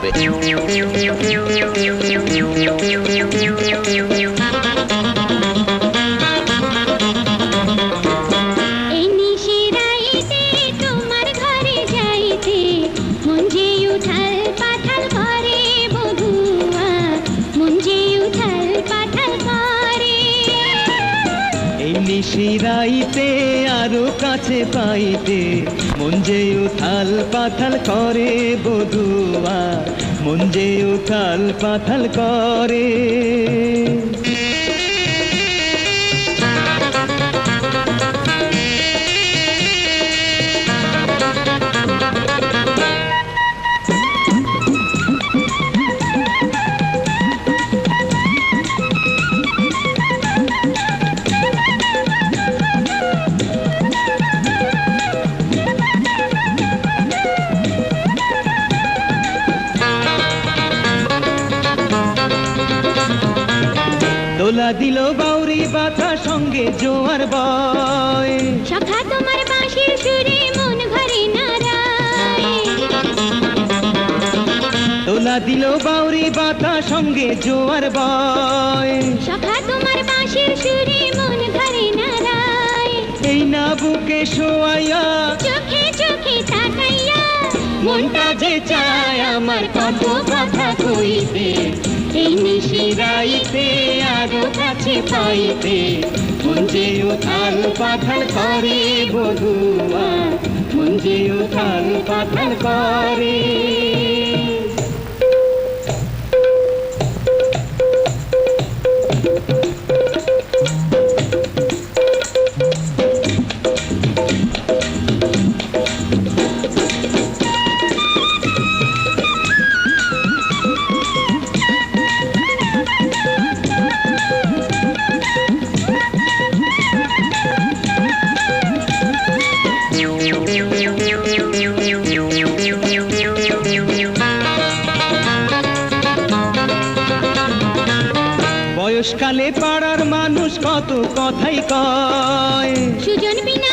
থাকবে। নিশিরাইতে আরো কাছে পাইতে মন যে উথাল পাথাল করে বধুয়া, মন যে উথাল পাথাল করে। দোলা দিল বাউরি বাতা সঙ্গে জোয়ার বয়, সখা তোমার বাঁশির সুরে মন ভরে নারায়। দোলা দিল বাউরি বাতা সঙ্গে জোয়ার বয়, সখা তোমার বাঁশির সুরে মন ভরে নারায়। এই না বুকে শোয়াইয়া চোখে চোখে তাকাইয়া মনটা যে চায় আমার কত কথা কইতে, এই নিশিরাইতে আরো কাছে পাইতে মন যে উথাল পাথাল করে বধুয়া, মন যে উথাল পাথাল করে। বয়সকালে পাড়ার মানুষ কত কথাই কয়, সুজন বিনা